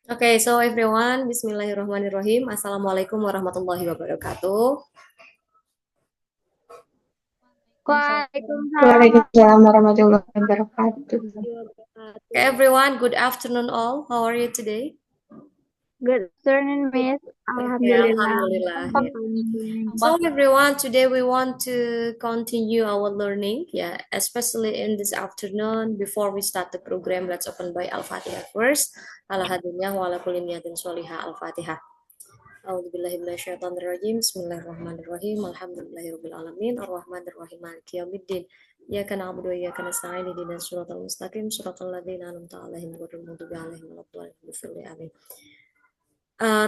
Okay, so everyone, Bismillahirrahmanirrahim. Assalamualaikum warahmatullahi wabarakatuh. Waalaikumsalam Waalaikumsalam warahmatullahi wabarakatuh. warahmatullahi wabarakatuh. Okay, everyone, good afternoon all. How are you today? Good afternoon, Miss. Okay, Alhamdulillah. Alhamdulillah. Apa Yeah. So everyone, today we want to continue our learning, yeah, especially in this afternoon. Before we start the program, let's open by Al-Fatihah first. Ala hadiniah wa ala kulli niyatin sholihah. Al-Fatihah. A'udzubillahiminasyaitonirrajim. Bismillahirrahmanirrahim. Alhamdulillahirabbil alamin. Arrahmanirrahim. Maliki yaumiddin. Iyyaka na'budu wa iyyaka nasta'in. Ihdinas siratal mustaqim. Siratal ladzina an'amta 'alaihim ghairil maghdubi 'alaihim waladdallin. Amin.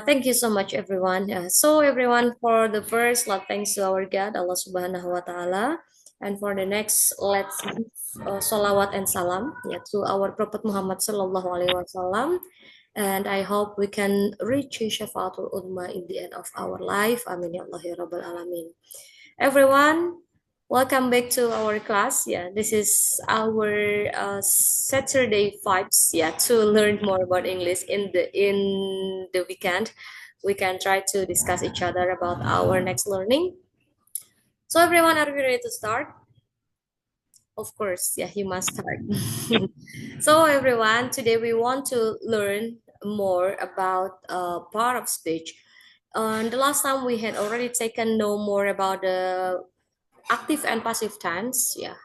Thank you so much, everyone. So, everyone, for the first, thanks to our God, Allah Subhanahu wa Ta'ala. And for the next, let's give salawat and salam, yeah, to our Prophet Muhammad Sallallahu Alaihi Wasallam. And I hope we can reach Syafaatul Udma in the end of our life. Amin ya Allah ya Rabbal Alamin. Everyone, welcome back to our class. Yeah, this is our Saturday vibes. Yeah, to learn more about English in the weekend. We can try to discuss each other about our next learning. So everyone, are we ready to start? Of course, yeah, you must start. So everyone, today we want to learn more about part of speech. The last time we had already taken know more about the active and passive tense, yeah.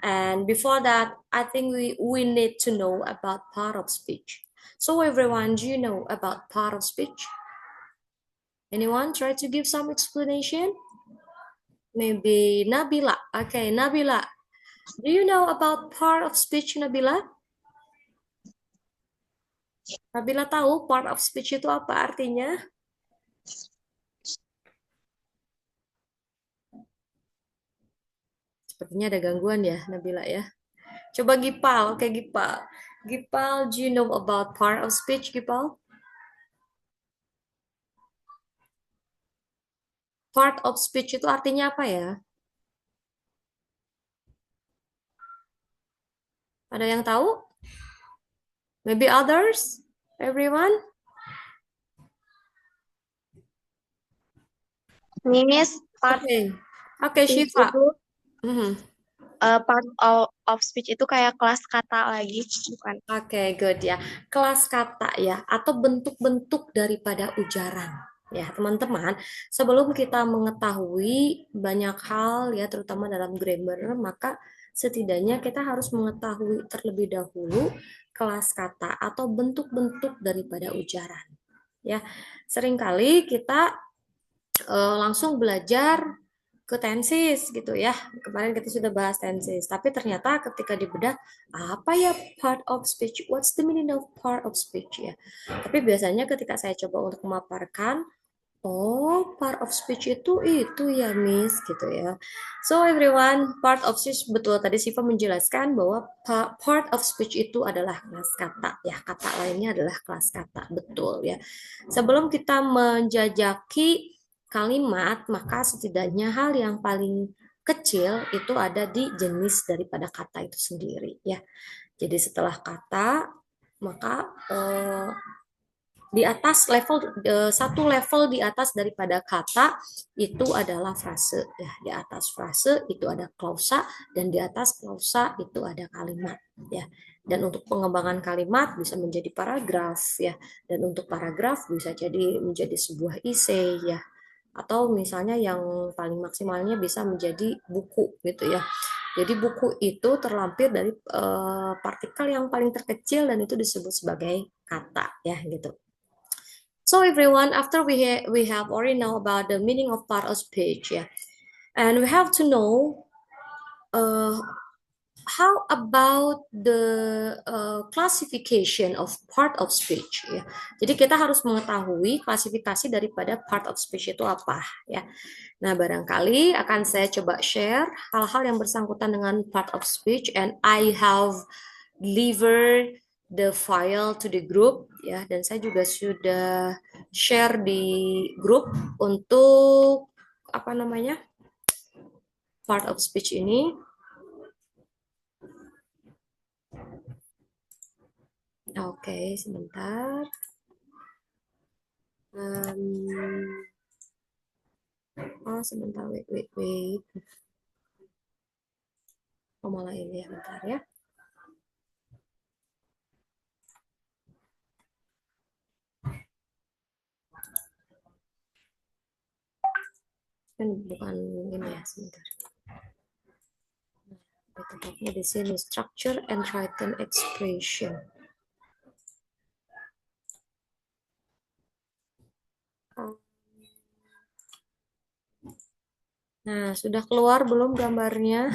And before that, I think we need to know about part of speech. So everyone, do you know about part of speech? Anyone try to give some explanation? Maybe Nabila. Okay, Nabila. Do you know about part of speech, Nabila? Nabila tahu part of speech itu apa artinya? Sepertinya ada gangguan ya, Nabila ya. Coba Gipal, oke Gipal. Gipal, do you know about part of speech, Gipal? Part of speech itu artinya apa ya? Ada yang tahu? Maybe others? Everyone? Miss, part Oke. Oke, speech Shiva. itu Mhm. part of speech itu kayak kelas kata lagi, bukan? Oke, good ya. Kelas kata ya, atau bentuk-bentuk daripada ujaran. Ya, teman-teman, sebelum kita mengetahui banyak hal ya, terutama dalam grammar, maka setidaknya kita harus mengetahui terlebih dahulu kelas kata atau bentuk-bentuk daripada ujaran. Ya, seringkali kita langsung belajar ke tensis gitu ya. Kemarin kita sudah bahas tensis, tapi ternyata ketika dibedah apa ya part of speech? What's the meaning of part of speech ya? Tapi biasanya ketika saya coba untuk memaparkan, oh, part of speech itu ya, Miss gitu ya. So everyone, part of speech betul tadi Siva menjelaskan bahwa part of speech itu adalah kelas kata ya. Kata lainnya adalah kelas kata, betul ya. Sebelum kita menjajaki kalimat, maka setidaknya hal yang paling kecil itu ada di jenis daripada kata itu sendiri ya. Jadi setelah kata, maka di atas level satu level di atas daripada kata itu adalah frase ya. Di atas frase itu ada klausa dan di atas klausa itu ada kalimat ya. Dan untuk pengembangan kalimat bisa menjadi paragraf ya, dan untuk paragraf bisa jadi menjadi sebuah esai ya, atau misalnya yang paling maksimalnya bisa menjadi buku gitu ya. Jadi buku itu terlampir dari partikel yang paling terkecil dan itu disebut sebagai kata ya gitu. So everyone, after we have already know about the meaning of part of speech, yeah, and we have to know uh, how about the classification of part of speech, ya. Jadi kita harus mengetahui klasifikasi daripada part of speech itu apa, ya. Nah, barangkali akan saya coba share hal-hal yang bersangkutan dengan part of speech, and I have delivered the file to the group ya, dan saya juga sudah share di grup untuk apa namanya part of speech ini. Oke, sebentar. Um, oh, sebentar, wait. Oh, malah ini ya, bentar ya. Kan bukan ini ya, sebentar. Tepatnya di sini, structure and written expression. Nah, sudah keluar belum gambarnya?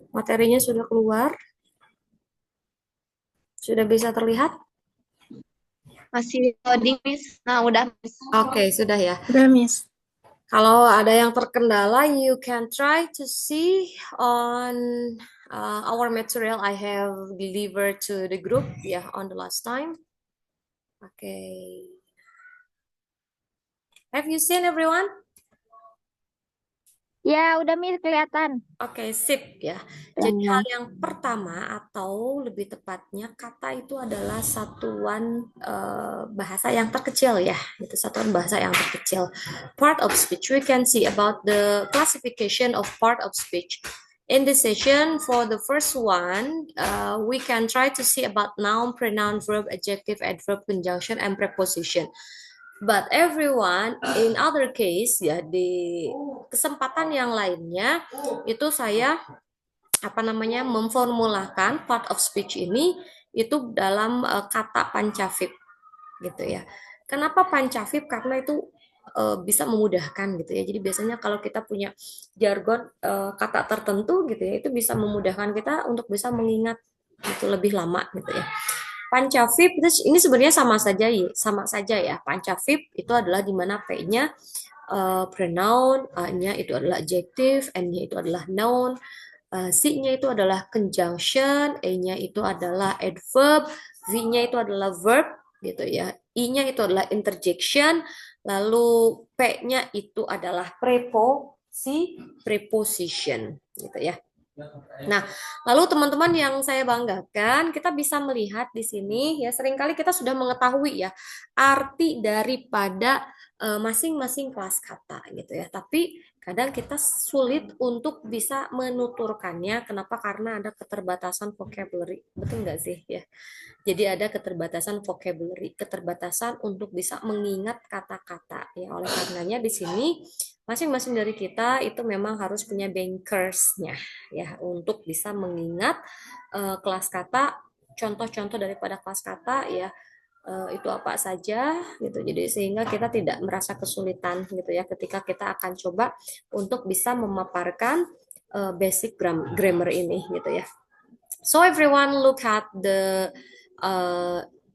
Materinya sudah keluar? Sudah bisa terlihat? Masih loading, Miss. Nah, udah, Miss. Oke, sudah ya. Udah, Miss. Kalau ada yang terkendala, you can try to see on our material I have delivered to the group on the last time. Okay. Have you seen everyone? Ya, udah, Miss, kelihatan. Oke, sip ya. Jadi hal yang pertama atau lebih tepatnya kata itu adalah satuan bahasa yang terkecil ya. Itu satuan bahasa yang terkecil. Part of speech. We can see about the classification of part of speech. In this session, for the first one, we can try to see about noun, pronoun, verb, adjective, adverb, conjunction, and preposition. But everyone, in other case ya, di kesempatan yang lainnya itu saya memformulakan part of speech ini itu dalam kata pancavip gitu ya. Kenapa pancavip? Karena itu bisa memudahkan gitu ya. Jadi biasanya kalau kita punya jargon kata tertentu gitu ya, itu bisa memudahkan kita untuk bisa mengingat itu lebih lama gitu ya. Pancavip ini sebenarnya sama saja ya. Pancavip itu adalah di mana P-nya pronoun, A-nya itu adalah adjective, N-nya itu adalah noun, C-nya itu adalah conjunction, E-nya itu adalah adverb, V-nya itu adalah verb gitu ya. I-nya itu adalah interjection, lalu P-nya itu adalah preposition gitu ya. Nah, lalu teman-teman yang saya banggakan, kita bisa melihat di sini ya seringkali kita sudah mengetahui ya arti daripada masing-masing kelas kata gitu ya. Tapi kadang kita sulit untuk bisa menuturkannya. Kenapa? Karena ada keterbatasan vocabulary. Betul nggak sih ya? Jadi ada keterbatasan vocabulary, keterbatasan untuk bisa mengingat kata-kata. Ya, oleh karenanya di sini masing-masing dari kita itu memang harus punya bankersnya ya untuk bisa mengingat kelas kata, contoh-contoh daripada kelas kata ya itu apa saja gitu. Jadi sehingga kita tidak merasa kesulitan gitu ya ketika kita akan coba untuk bisa memaparkan basic grammar ini gitu ya. So everyone look at the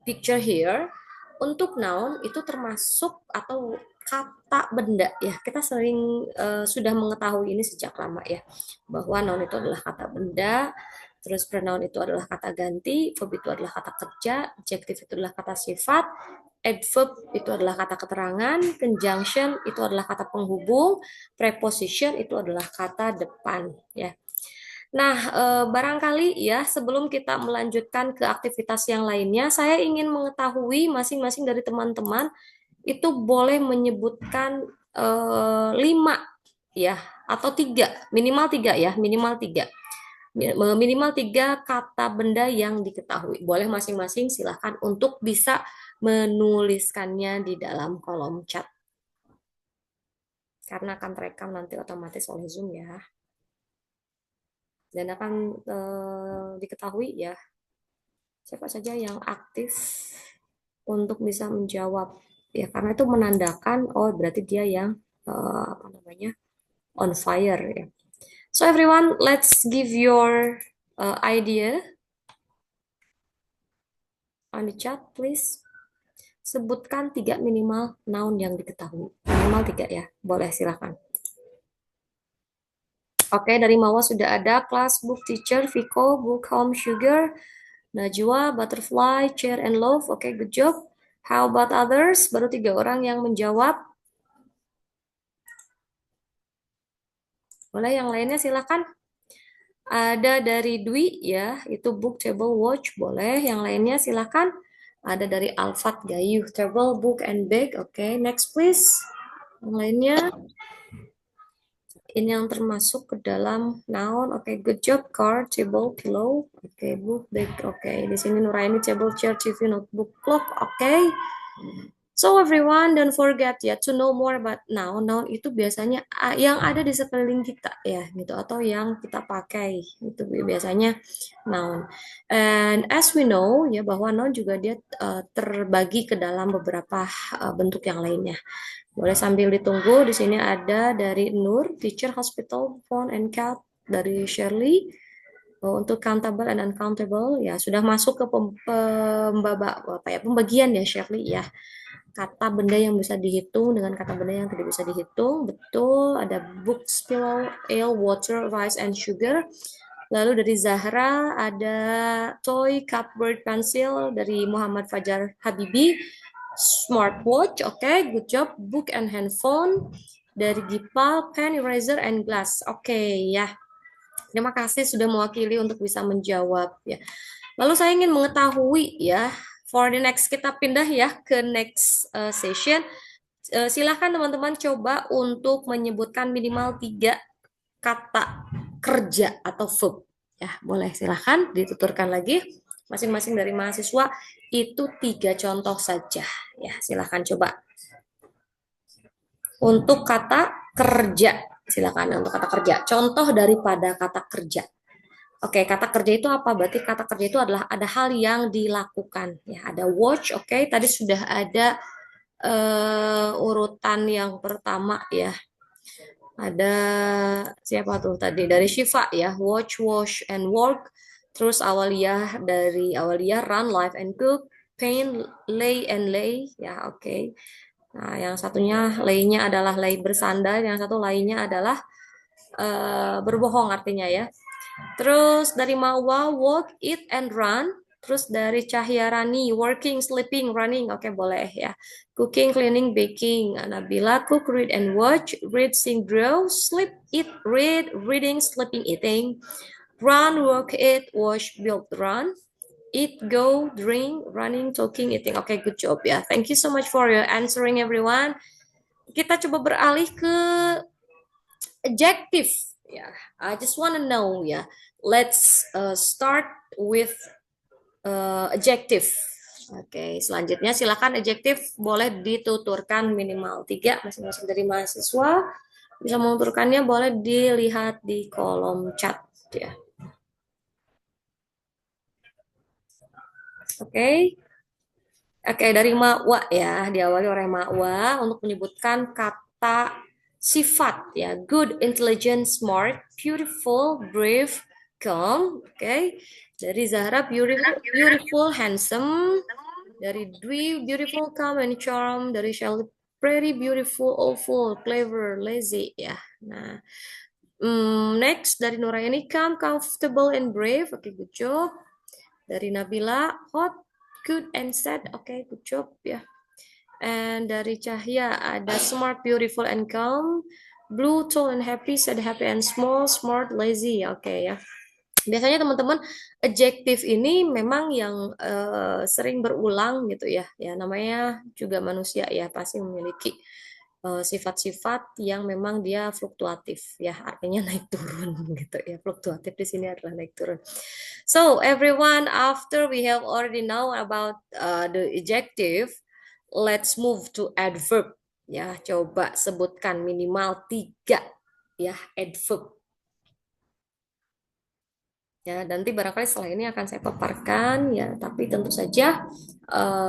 picture here. Untuk noun itu termasuk atau kata benda ya. Kita sering sudah mengetahui ini sejak lama ya. Bahwa noun itu adalah kata benda, terus pronoun itu adalah kata ganti, verb itu adalah kata kerja, adjective itu adalah kata sifat, adverb itu adalah kata keterangan, conjunction itu adalah kata penghubung, preposition itu adalah kata depan ya. Nah, barangkali ya sebelum kita melanjutkan ke aktivitas yang lainnya, saya ingin mengetahui masing-masing dari teman-teman itu boleh menyebutkan 5 ya atau 3, minimal 3 ya, minimal 3. Minimal 3 kata benda yang diketahui. Boleh masing-masing silahkan untuk bisa menuliskannya di dalam kolom chat. Karena akan terekam nanti otomatis oleh Zoom ya. Dan akan diketahui ya siapa saja yang aktif untuk bisa menjawab ya karena itu menandakan oh berarti dia yang on fire ya. So everyone, let's give your idea on the chat please. Sebutkan 3 minimal noun yang diketahui. Minimal 3 ya. Boleh silakan. Oke, dari Mawa sudah ada class, book, teacher, Viko, book, home, sugar, Najwa, butterfly, chair, and loaf. Oke, good job. How about others? Baru 3 orang yang menjawab. Boleh yang lainnya silakan. Ada dari Dwi ya, itu book, table, watch. Boleh. Yang lainnya silakan. Ada dari Alfat Gayuh, table, book, and bag. Oke, next please. Yang lainnya. Ini yang termasuk ke dalam noun. Oke, good job. Car, table, pillow. Oke, book, bag. Oke, di sini Nuraini, table, chair, TV, notebook, clock. Oke. So everyone, don't forget ya to know more about noun. Noun itu biasanya yang ada di sekeliling kita ya, gitu, atau yang kita pakai itu biasanya noun. And as we know ya bahwa noun juga dia terbagi ke dalam beberapa bentuk yang lainnya. Boleh sambil ditunggu. Di sini ada dari Nur, teacher, hospital, phone, and cat. Dari Shirley, untuk countable and uncountable ya sudah masuk ke pembagian ya Shirley ya. Kata benda yang bisa dihitung dengan kata benda yang tidak bisa dihitung. Betul, ada books, pillow, ale, water, rice, and sugar. Lalu dari Zahra ada toy, cupboard, pencil. Dari Muhammad Fajar Habibi, smartwatch. Oke, good job. Book and handphone. Dari Gipa, pen, eraser, and glass. Oke, ya. Terima kasih sudah mewakili untuk bisa menjawab ya. Lalu saya ingin mengetahui ya, for the next kita pindah ya ke next session. Silahkan teman-teman coba untuk menyebutkan minimal 3 kata kerja atau verb. Ya, boleh silahkan dituturkan lagi. Masing-masing dari mahasiswa itu 3 contoh saja. Ya, silahkan coba. Untuk kata kerja, silakan untuk kata kerja. Contoh daripada kata kerja. Oke, kata kerja itu apa? Berarti kata kerja itu adalah ada hal yang dilakukan. Ya, ada watch. Oke, tadi sudah ada urutan yang pertama ya. Ada siapa tuh tadi? Dari Shiva ya. Watch, wash, and work. Terus Awaliyah dari Awaliyah run, live, and cook. Paint, lay, and lay. Ya, oke. Nah, yang satunya lay-nya adalah lay bersandar. Yang satu lay-nya adalah berbohong artinya ya. Terus dari Mawa, walk, eat, and run. Terus dari Cahyarani, working, sleeping, running. Oke, boleh ya. Cooking, cleaning, baking. Nabila, cook, read, and watch. Read, sing, draw. Sleep, eat, read. Reading, sleeping, eating. Run, walk, eat, wash, build, run. Eat, go, drink, running, talking, eating. Oke, good job ya. Thank you so much for your answering, everyone. Kita coba beralih ke adjective. Yeah, I just want to know ya. Let's start with adjective. Oke, selanjutnya silakan adjective boleh dituturkan minimal 3 masing-masing dari mahasiswa. Bisa menuturkannya boleh dilihat di kolom chat ya. Oke. Oke, dari Ma'wa ya, diawali oleh Ma'wa untuk menyebutkan kata sifat ya, good, intelligent, smart, beautiful, brave, calm. Oke. Dari Zahra, beautiful, handsome. Dari Dwi, beautiful, calm, and charm. Dari Shelly, pretty, beautiful, awful, clever, lazy ya. Nah, next dari Nuraini, calm, comfortable, and brave. Oke, good job. Dari Nabila, hot, good, and sad. Oke, good job ya. And dari Cahya ada smart, beautiful, and calm. Blue, tall, and happy. Sad, happy, and small. Smart, lazy. Oke ya. Biasanya teman-teman adjektif ini memang yang sering berulang gitu ya. Ya namanya juga manusia ya, pasti memiliki sifat-sifat yang memang dia fluktuatif ya, artinya naik turun gitu ya. Fluktuatif di sini adalah naik turun. So everyone, after we have already know about the adjective, let's move to adverb ya. Coba sebutkan minimal 3 ya adverb. Ya, nanti barangkali setelah ini akan saya paparkan ya, tapi tentu saja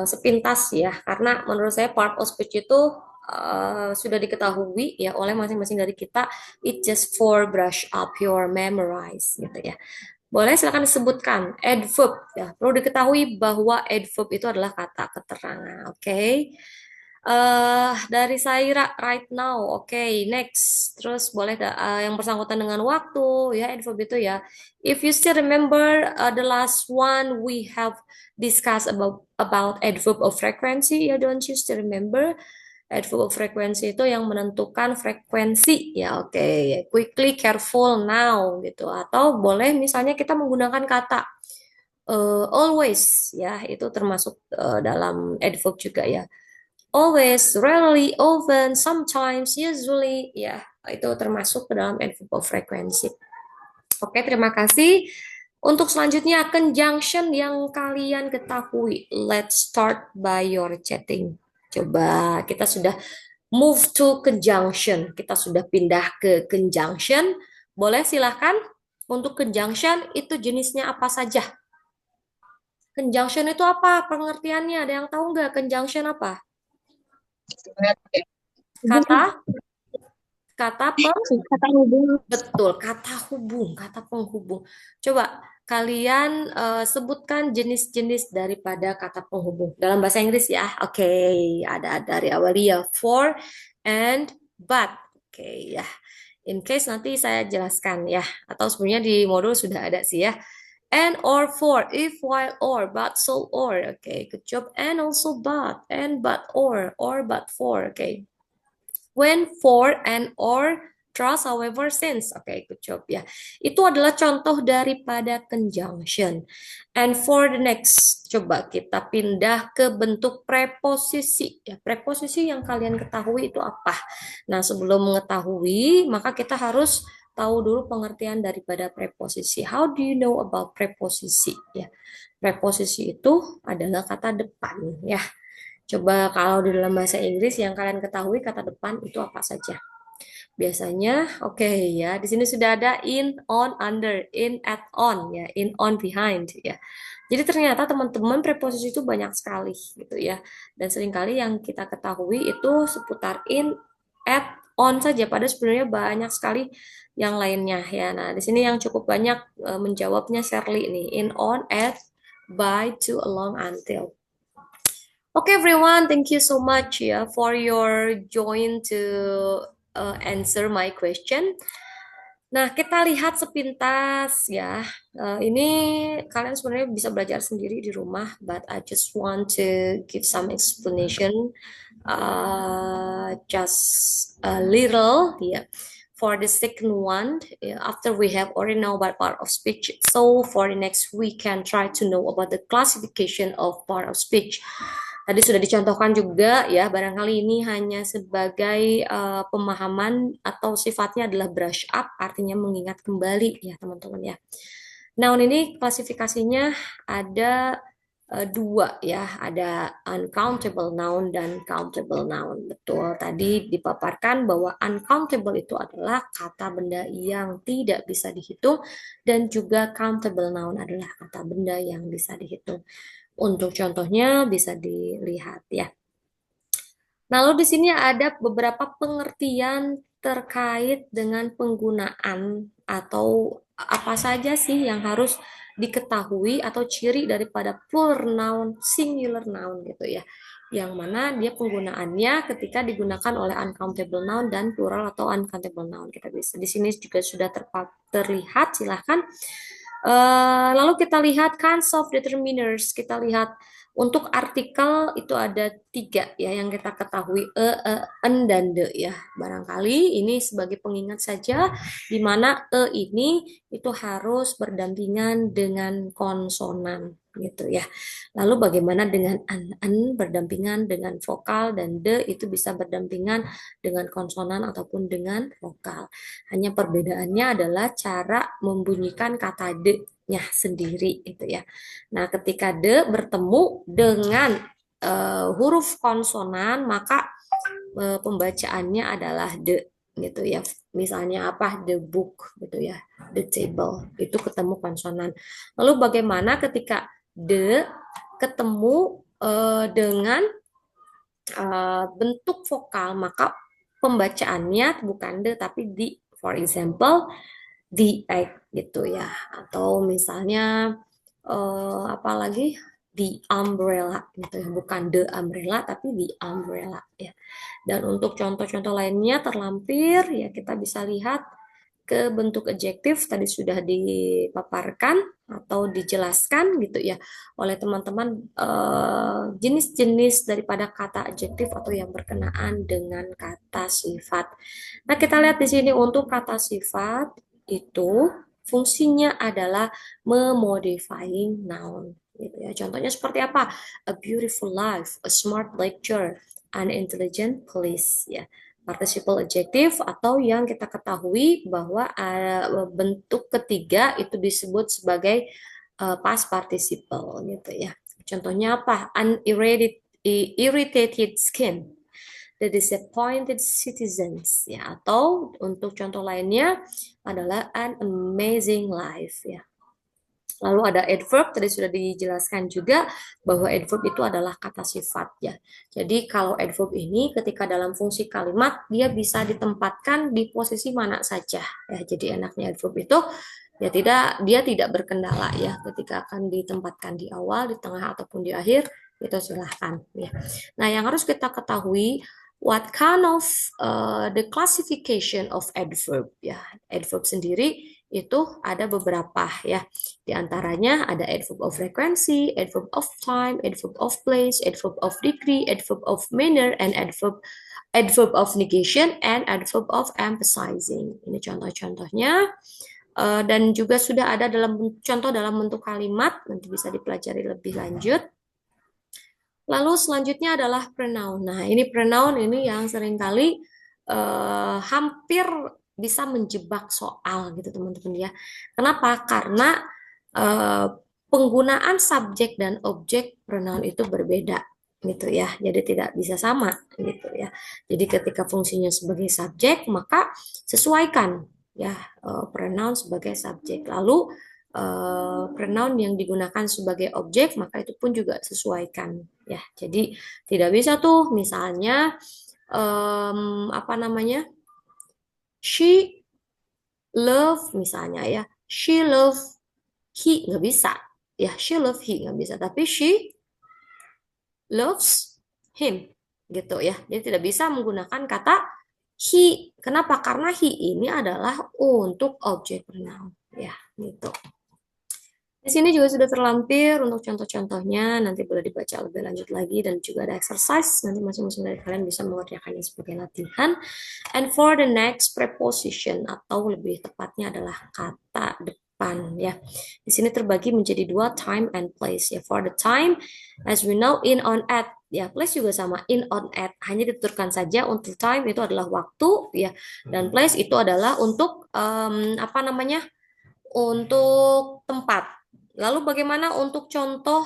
sepintas ya, karena menurut saya part of speech itu sudah diketahui ya oleh masing-masing dari kita. It just for brush up your memorize gitu ya. Boleh silakan disebutkan adverb ya. Perlu diketahui bahwa adverb itu adalah kata keterangan. Oke. Dari Saira right now. Oke, next. Terus boleh yang bersangkutan dengan waktu ya, adverb itu ya. If you still remember the last one we have discussed about adverb of frequency, ya don't you still remember? Adverb of frequency itu yang menentukan frekuensi ya. Oke, quickly, careful, now gitu. Atau boleh misalnya kita menggunakan kata Always ya, itu termasuk dalam adverb juga ya. Always, rarely, often, sometimes, usually, ya, itu termasuk ke dalam adverb of frequency. Oke, terima kasih. Untuk selanjutnya, conjunction yang kalian ketahui. Let's start by your chatting. Coba, kita sudah move to conjunction. Kita sudah pindah ke conjunction. Boleh silahkan. Untuk conjunction, itu jenisnya apa saja? Conjunction itu apa? Pengertiannya, ada yang tahu nggak conjunction apa? Kata? Kata Kata hubung. Betul, kata hubung, kata penghubung. Coba kalian sebutkan jenis-jenis daripada kata penghubung dalam bahasa Inggris ya. Oke, ada dari Awalia, for and but. Oke ya. In case nanti saya jelaskan ya, atau sebenarnya di modul sudah ada sih ya. And or for, if, while, or, but, so, or. Oke, good job. And also but, and but, or but for. Oke. When, for, and, or, trust, however, since. Oke, good job ya. Itu adalah contoh daripada conjunction. And for the next, coba kita pindah ke bentuk preposisi. Ya, preposisi yang kalian ketahui itu apa? Nah, sebelum mengetahui, maka kita harus tahu dulu pengertian daripada preposisi. How do you know about preposisi? Ya, preposisi itu adalah kata depan. Ya, coba kalau di dalam bahasa Inggris yang kalian ketahui kata depan itu apa saja? Biasanya, oke ya, di sini sudah ada in, on, under, in, at, on ya, in, on, behind ya. Jadi ternyata teman-teman preposisi itu banyak sekali gitu ya. Dan seringkali yang kita ketahui itu seputar in, at, on saja. Padahal sebenarnya banyak sekali yang lainnya ya. Nah, di sini yang cukup banyak menjawabnya Shirley nih, in, on, at, by, to, along, until. Okay, everyone, thank you so much ya for your join to answer my question. Nah, kita lihat sepintas ya. Ini kalian sebenarnya bisa belajar sendiri di rumah, but I just want to give some explanation, just a little ya. For the second one, after we have already know about part of speech, so for the next we can try to know about the classification of part of speech. Tadi sudah dicontohkan juga ya, barangkali ini hanya sebagai pemahaman atau sifatnya adalah brush up, artinya mengingat kembali ya teman-teman ya. Noun ini klasifikasinya ada dua ya, ada uncountable noun dan countable noun. Betul, tadi dipaparkan bahwa uncountable itu adalah kata benda yang tidak bisa dihitung dan juga countable noun adalah kata benda yang bisa dihitung. Untuk contohnya bisa dilihat ya. Lalu di sini ada beberapa pengertian terkait dengan penggunaan atau apa saja sih yang harus diketahui atau ciri daripada plural noun, singular noun gitu ya. Yang mana dia penggunaannya ketika digunakan oleh uncountable noun dan plural atau uncountable noun. Kita bisa di sini juga sudah terlihat, silahkan. Lalu kita lihat kinds of determiners. Kita lihat untuk artikel itu ada 3 ya yang kita ketahui, en, dan de ya. Barangkali ini sebagai pengingat saja di mana ini itu harus berdampingan dengan konsonan gitu ya. Lalu bagaimana dengan en berdampingan dengan vokal dan de itu bisa berdampingan dengan konsonan ataupun dengan vokal. Hanya perbedaannya adalah cara membunyikan kata de-nya sendiri itu ya. Nah, ketika de bertemu dengan huruf konsonan, maka pembacaannya adalah de gitu ya. Misalnya apa? The book gitu ya. The table. Itu ketemu konsonan. Lalu bagaimana ketika de ketemu dengan bentuk vokal, maka pembacaannya bukan de tapi di. For example, the egg gitu ya. Atau misalnya apa lagi, the umbrella gitu ya, bukan the umbrella tapi the umbrella ya. Dan untuk contoh-contoh lainnya terlampir ya, kita bisa lihat ke bentuk adjektif tadi sudah dipaparkan atau dijelaskan gitu ya oleh teman-teman, jenis-jenis daripada kata adjektif atau yang berkenaan dengan kata sifat. Nah, kita lihat di sini untuk kata sifat itu Fungsinya adalah memodifying noun. Gitu ya. Contohnya seperti apa? A beautiful life, a smart lecture, an intelligent police. Ya. Participle adjective atau yang kita ketahui bahwa bentuk ketiga itu disebut sebagai past participle gitu ya. Contohnya apa? An irritated skin, the disappointed citizens ya, atau untuk contoh lainnya adalah an amazing life ya. Lalu ada adverb, tadi sudah dijelaskan juga bahwa adverb itu adalah kata sifat ya. Jadi kalau adverb ini ketika dalam fungsi kalimat dia bisa ditempatkan di posisi mana saja ya. Jadi enaknya adverb itu ya dia tidak berkendala ya ketika akan ditempatkan di awal, di tengah ataupun di akhir itu silahkan ya. Nah, yang harus kita ketahui what kind of the classification of adverb ya. Adverb sendiri itu ada beberapa ya. Di antaranya ada adverb of frequency, adverb of time, adverb of place, adverb of degree, adverb of manner, and adverb of negation, and adverb of emphasizing. Ini contoh-contohnya. Dan juga sudah ada contoh dalam bentuk kalimat, nanti bisa dipelajari lebih lanjut. Lalu selanjutnya adalah pronoun. Nah, ini pronoun ini yang seringkali hampir bisa menjebak soal gitu teman-teman ya. Kenapa? Karena penggunaan subjek dan objek pronoun itu berbeda gitu ya. Jadi tidak bisa sama gitu ya. Jadi ketika fungsinya sebagai subjek maka sesuaikan ya pronoun sebagai subjek. Lalu pronoun yang digunakan sebagai objek maka itu pun juga sesuaikan ya. Jadi tidak bisa tuh misalnya apa namanya? She love misalnya ya. She love he nggak bisa. Ya, she love he nggak bisa, tapi she loves him gitu ya. Jadi tidak bisa menggunakan kata he. Kenapa? Karena he ini adalah untuk objek pronoun ya, gitu. Di sini juga sudah terlampir untuk contoh-contohnya, nanti boleh dibaca lebih lanjut lagi dan juga ada exercise, nanti masing-masing dari kalian bisa mengerjakannya sebagai latihan. And for the next preposition atau lebih tepatnya adalah kata depan ya. Di sini terbagi menjadi dua, time and place ya. For the time, as we know, in, on, at ya. Place juga sama, in, on, at, hanya dituturkan saja. Untuk time itu adalah waktu ya, dan place itu adalah untuk apa namanya? Untuk tempat. Lalu bagaimana untuk contoh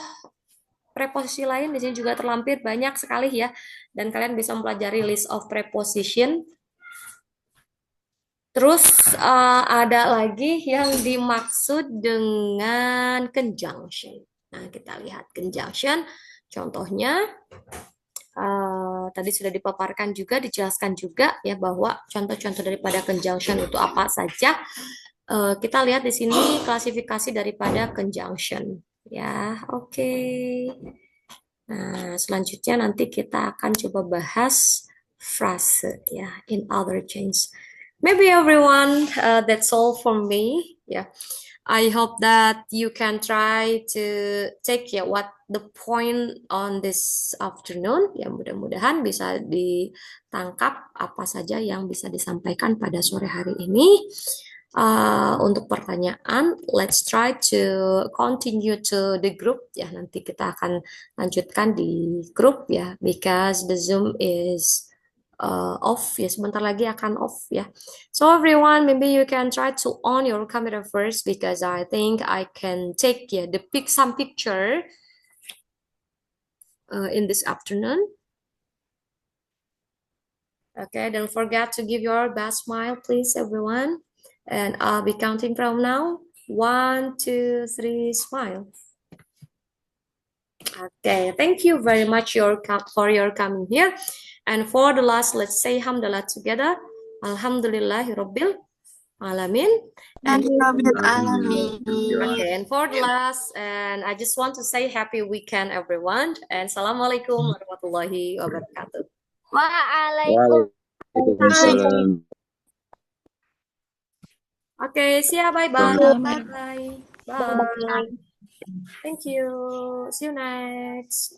preposisi lain? Di sini juga terlampir banyak sekali ya. Dan kalian bisa mempelajari list of preposition. Terus ada lagi yang dimaksud dengan conjunction. Nah, kita lihat conjunction. Contohnya tadi sudah dipaparkan juga, dijelaskan juga ya bahwa contoh-contoh daripada conjunction itu apa saja. Kita lihat di sini klasifikasi daripada conjunction ya. Oke. Nah, selanjutnya nanti kita akan coba bahas frase ya, in other chains. Maybe everyone, that's all from me ya. I hope that you can try to take ya what the point on this afternoon. Ya, mudah-mudahan bisa ditangkap apa saja yang bisa disampaikan pada sore hari ini. Untuk pertanyaan, let's try to continue to the group ya. Nanti kita akan lanjutkan di grup ya, because the Zoom is off ya. Sebentar lagi akan off ya. So everyone, maybe you can try to on your camera first because I think I can take ya some picture in this afternoon. Okay, don't forget to give your best smile, please, everyone. And I'll be counting from now. 1, 2, 3, smile. Okay, thank you very much for your coming here. And for the last, let's say Alhamdulillah together. Alhamdulillahirabbil alamin. Okay, and for the last, and I just want to say happy weekend, everyone. And Assalamualaikum warahmatullahi wabarakatuh. Waalaikumsalam. Okay, see ya. Bye-bye. Bye. Bye. Thank you. See you next.